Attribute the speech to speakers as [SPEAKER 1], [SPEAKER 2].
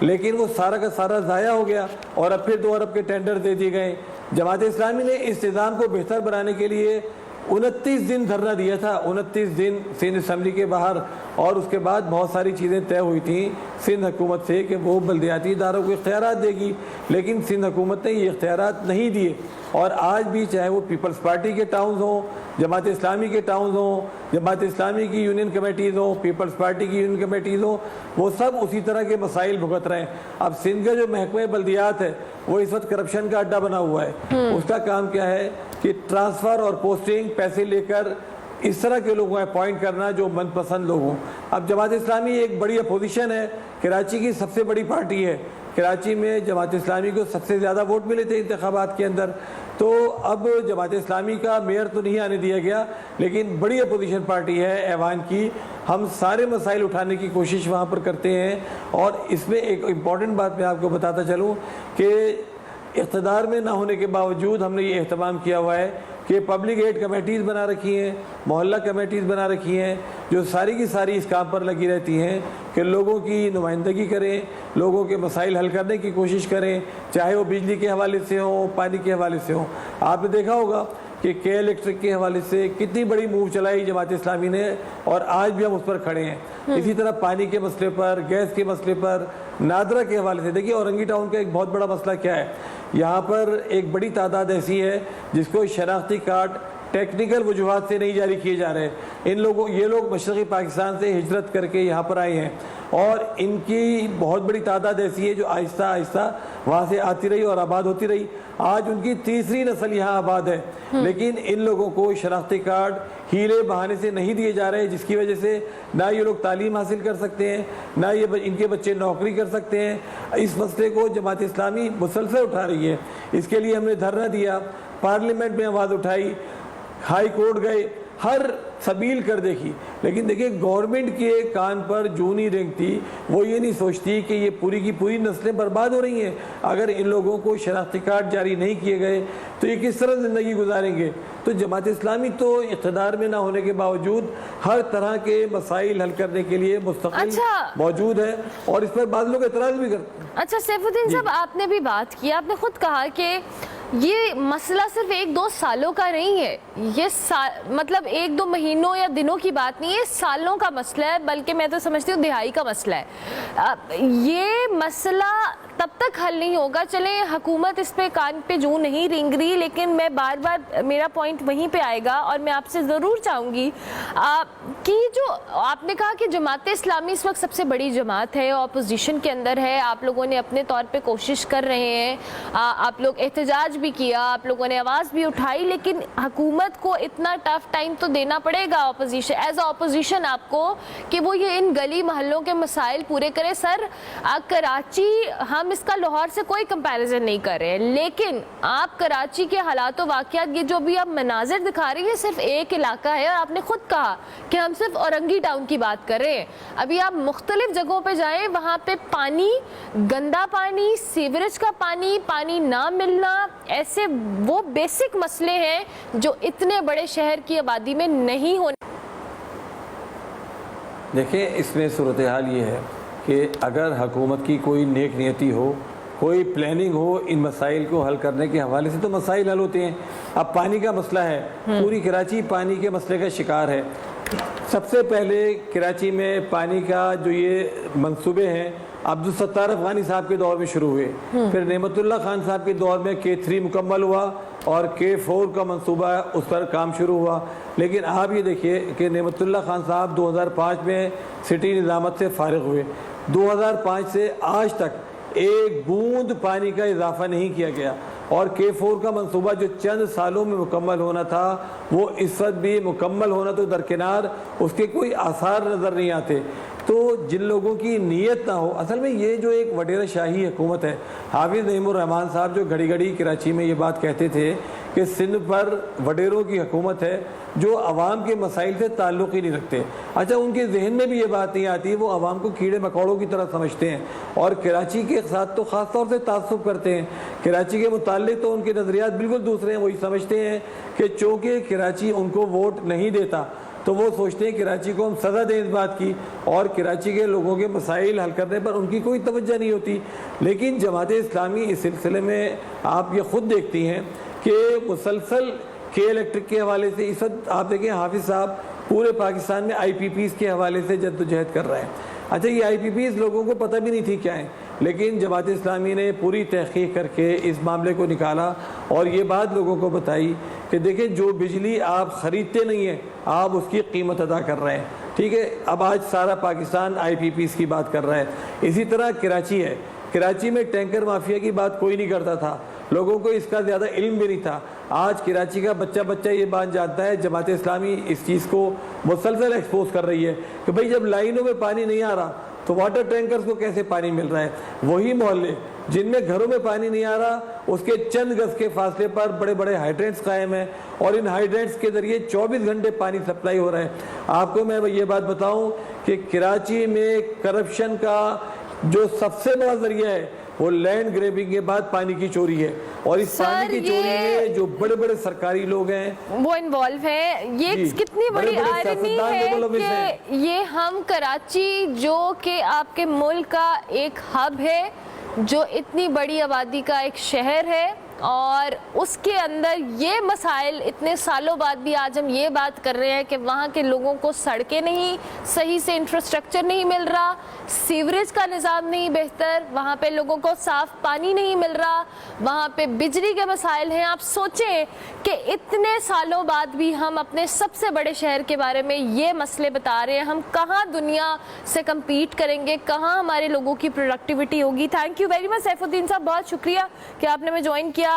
[SPEAKER 1] لیکن وہ سارا کا سارا ضائع ہو گیا اور اب پھر 2 ارب کے ٹینڈر دے دیے گئے۔ جماعت اسلامی نے اس نظام کو بہتر بنانے کے لیے 29 دن دھرنا دیا تھا، 29 دن سندھ اسمبلی کے باہر، اور اس کے بعد بہت ساری چیزیں طے ہوئی تھیں سندھ حکومت سے کہ وہ بلدیاتی اداروں کو اختیارات دے گی، لیکن سندھ حکومت نے یہ اختیارات نہیں دیے۔ اور آج بھی چاہے وہ پیپلز پارٹی کے ٹاؤنز ہوں، جماعت اسلامی کے ٹاؤنز ہوں، جماعت اسلامی کی یونین کمیٹیز ہوں، پیپلز پارٹی کی یونین کمیٹیز ہوں، وہ سب اسی طرح کے مسائل بھگت رہے ہیں۔ اب سندھ کا جو محکمہ بلدیات ہے وہ اس وقت کرپشن کا اڈا بنا ہوا ہے۔ اس کا کام کیا ہے کہ ٹرانسفر اور پوسٹنگ پیسے لے کر اس طرح کے لوگوں اپوائنٹ کرنا جو من پسند لوگ ہوں۔ اب جماعت اسلامی ایک بڑی اپوزیشن ہے، کراچی کی سب سے بڑی پارٹی ہے، کراچی میں جماعت اسلامی کو سب سے زیادہ ووٹ ملے تھے انتخابات کے اندر، تو اب جماعت اسلامی کا میئر تو نہیں آنے دیا گیا، لیکن بڑی اپوزیشن پارٹی ہے ایوان کی، ہم سارے مسائل اٹھانے کی کوشش وہاں پر کرتے ہیں۔ اور اس میں ایک امپورٹنٹ بات میں آپ کو بتاتا چلوں کہ اقتدار میں نہ ہونے کے باوجود ہم نے یہ اہتمام کیا ہوا ہے کہ پبلک ایڈ کمیٹیز بنا رکھی ہیں، محلہ کمیٹیز بنا رکھی ہیں، جو ساری کی ساری اس کام پر لگی رہتی ہیں کہ لوگوں کی نمائندگی کریں، لوگوں کے مسائل حل کرنے کی کوشش کریں، چاہے وہ بجلی کے حوالے سے ہوں، پانی کے حوالے سے ہوں۔ آپ نے دیکھا ہوگا کہ کے الیکٹرک کے حوالے سے کتنی بڑی موو چلائی جماعت اسلامی نے، اور آج بھی ہم اس پر کھڑے ہیں۔ اسی طرح پانی کے مسئلے پر، گیس کے مسئلے پر، نادرا کے حوالے سے دیکھیے اورنگی ٹاؤن کا ایک بہت بڑا مسئلہ کیا ہے، یہاں پر ایک بڑی تعداد ایسی ہے جس کو شناختی کارڈ ٹیکنیکل وجوہات سے نہیں جاری کیے جا رہے۔ یہ لوگ مشرقی پاکستان سے ہجرت کر کے یہاں پر آئے ہیں، اور ان کی بہت بڑی تعداد ایسی ہے جو آہستہ آہستہ وہاں سے آتی رہی اور آباد ہوتی رہی۔ آج ان کی تیسری نسل یہاں آباد ہے، لیکن ان لوگوں کو شناختی کارڈ ہیلے بہانے سے نہیں دیے جا رہے، جس کی وجہ سے نہ یہ لوگ تعلیم حاصل کر سکتے ہیں، نہ ان کے بچے نوکری کر سکتے ہیں۔ اس مسئلے کو جماعت اسلامی مسلسل اٹھا رہی ہے، اس کے لیے ہم نے دھرنا دیا، پارلیمنٹ میں آواز اٹھائی، ہائی کورٹ گئے، ہر سبیل کر دیکھی، لیکن دیکھیں گورنمنٹ کے کان پر جو نہیں رینگتی، وہ یہ نہیں سوچتی کہ یہ پوری کی پوری نسلیں برباد ہو رہی ہیں۔ اگر ان لوگوں کو شناختی کارڈ جاری نہیں کیے گئے تو یہ کس طرح زندگی گزاریں گے؟ تو جماعت اسلامی تو اقتدار میں نہ ہونے کے باوجود ہر طرح کے مسائل حل کرنے کے لیے مستقل موجود ہے، اور اس پر بعض لوگ اعتراض بھی کرتے ہیں۔
[SPEAKER 2] اچھا سیف الدین صاحب، آپ نے بھی بات کی، آپ نے خود کہا کہ یہ مسئلہ صرف 1-2 سالوں کا نہیں ہے، یہ مطلب 1-2 مہینوں یا دنوں کی بات نہیں ہے، سالوں کا مسئلہ ہے، بلکہ میں تو سمجھتی ہوں دہائی کا مسئلہ ہے۔ یہ مسئلہ تب تک حل نہیں ہوگا، چلیں حکومت اس پہ کان پہ جوں نہیں رینگ رہی، لیکن میں بار بار میرا پوائنٹ وہیں پہ آئے گا، اور میں آپ سے ضرور چاہوں گی کہ جو آپ نے کہا کہ جماعت اسلامی اس وقت سب سے بڑی جماعت ہے، اپوزیشن کے اندر ہے، آپ لوگوں نے اپنے طور پہ کوشش کر رہے ہیں، آپ لوگ احتجاج بھی کیا، آپ لوگوں نے آواز بھی اٹھائی، لیکن حکومت کو اتنا ٹف ٹائم تو دینا پڑے گا اپوزیشن ایز اے اپوزیشن آپ کو، کہ وہ یہ ان گلی محلوں کے مسائل پورے کرے۔ سر کراچی، ہم اس کا لاہور سے کوئی کمپیریزن نہیں کر رہے، لیکن آپ کراچی کے حالات و واقعات، یہ جو بھی آپ مناظر دکھا رہی ہیں، صرف ایک علاقہ ہے، اور آپ نے خود کہا کہ ہم صرف اورنگی ٹاؤن کی بات کر رہے ہیں۔ ابھی آپ مختلف جگہوں پہ جائیں، وہاں پہ پانی، گندا پانی، سیوریج کا پانی، پانی نہ ملنا، ایسے وہ بیسک مسئلے ہیں جو اتنے بڑے شہر کی آبادی میں نہیں ہونے۔
[SPEAKER 1] دیکھیں اس میں صورتحال یہ ہے کہ اگر حکومت کی کوئی نیک نیتی ہو، کوئی پلاننگ ہو ان مسائل کو حل کرنے کے حوالے سے، تو مسائل حل ہوتے ہیں۔ اب پانی کا مسئلہ ہے، پوری کراچی پانی کے مسئلے کا شکار ہے۔ سب سے پہلے کراچی میں پانی کا جو یہ منصوبے ہیں عبدالستار افغانی صاحب کے دور میں شروع ہوئے، پھر نعمت اللہ خان صاحب کے دور میں K3 مکمل ہوا، اور K4 کا منصوبہ اس پر کام شروع ہوا۔ لیکن آپ یہ دیکھیے کہ نعمت اللہ خان صاحب 2005 میں سٹی نظامت سے فارغ ہوئے، 2005 سے آج تک ایک بوند پانی کا اضافہ نہیں کیا گیا، اور K4 کا منصوبہ جو چند سالوں میں مکمل ہونا تھا، وہ اس وقت بھی مکمل ہونا تو درکنار، اس کے کوئی آثار نظر نہیں آتے۔ تو جن لوگوں کی نیت نہ ہو، اصل میں یہ جو ایک وڈیرہ شاہی حکومت ہے، حافظ نعیم الرحمان صاحب جو گھڑی گھڑی کراچی میں یہ بات کہتے تھے کہ سندھ پر وڈیروں کی حکومت ہے جو عوام کے مسائل سے تعلق ہی نہیں رکھتے۔ اچھا، ان کے ذہن میں بھی یہ بات نہیں آتی، وہ عوام کو کیڑے مکوڑوں کی طرح سمجھتے ہیں، اور کراچی کے ساتھ تو خاص طور سے تعصب کرتے ہیں۔ کراچی کے متعلق تو ان کے نظریات بالکل دوسرے ہیں، وہی سمجھتے ہیں کہ چونکہ کراچی ان کو ووٹ نہیں دیتا، تو وہ سوچتے ہیں کراچی کو ہم سزا دیں اس بات کی، اور کراچی کے لوگوں کے مسائل حل کرنے پر ان کی کوئی توجہ نہیں ہوتی۔ لیکن جماعت اسلامی اس سلسلے میں آپ یہ خود دیکھتی ہیں کہ مسلسل کے الیکٹرک کے حوالے سے اس وقت آپ دیکھیں حافظ صاحب پورے پاکستان میں آئی پی پیز کے حوالے سے جدوجہد کر رہے ہیں۔ اچھا یہ آئی پی پیز لوگوں کو پتہ بھی نہیں تھی کیا ہیں، لیکن جماعت اسلامی نے پوری تحقیق کر کے اس معاملے کو نکالا اور یہ بات لوگوں کو بتائی کہ دیکھیں جو بجلی آپ خریدتے نہیں ہیں آپ اس کی قیمت ادا کر رہے ہیں، ٹھیک ہے۔ اب آج سارا پاکستان آئی پی پیز کی بات کر رہا ہے۔ اسی طرح کراچی ہے، کراچی میں ٹینکر مافیا کی بات کوئی نہیں کرتا تھا، لوگوں کو اس کا زیادہ علم بھی نہیں تھا۔ آج کراچی کا بچہ یہ بات جانتا ہے، جماعت اسلامی اس چیز کو مسلسل ایکسپوز کر رہی ہے کہ بھئی جب لائنوں میں پانی نہیں آ رہا تو واٹر ٹینکرز کو کیسے پانی مل رہا ہے۔ وہی محلے جن میں گھروں میں پانی نہیں آ رہا اس کے چند گز کے فاصلے پر بڑے بڑے ہائیڈرینٹس قائم ہیں اور ان ہائیڈرینٹس کے ذریعے 24 گھنٹے پانی سپلائی ہو رہا ہے۔ آپ کو میں یہ بات بتاؤں کہ کراچی میں کرپشن کا جو سب سے بڑا ذریعہ ہے وہ لینڈ گریبنگ کے بعد پانی کی چوری ہے، اور اس پانی کی چوری میں جو بڑے بڑے سرکاری لوگ ہیں
[SPEAKER 2] وہ انوالو ہیں۔ یہ کتنی بڑی آئرنی ہے کہ یہ ہم کراچی جو کہ آپ کے ملک کا ایک ہب ہے، جو اتنی بڑی آبادی کا ایک شہر ہے، اور اس کے اندر یہ مسائل اتنے سالوں بعد بھی آج ہم یہ بات کر رہے ہیں کہ وہاں کے لوگوں کو سڑکیں نہیں صحیح سے انفراسٹرکچر نہیں مل رہا، سیوریج کا نظام نہیں بہتر، وہاں پہ لوگوں کو صاف پانی نہیں مل رہا، وہاں پہ بجلی کے مسائل ہیں۔ آپ سوچیں کہ اتنے سالوں بعد بھی ہم اپنے سب سے بڑے شہر کے بارے میں یہ مسئلے بتا رہے ہیں، ہم کہاں دنیا سے کمپیٹ کریں گے، کہاں ہمارے لوگوں کی پروڈکٹیوٹی ہوگی۔ Thank you very much Saif uddin صاحب، بہت شکریہ کہ آپ نے ہمیں جوائن کیا۔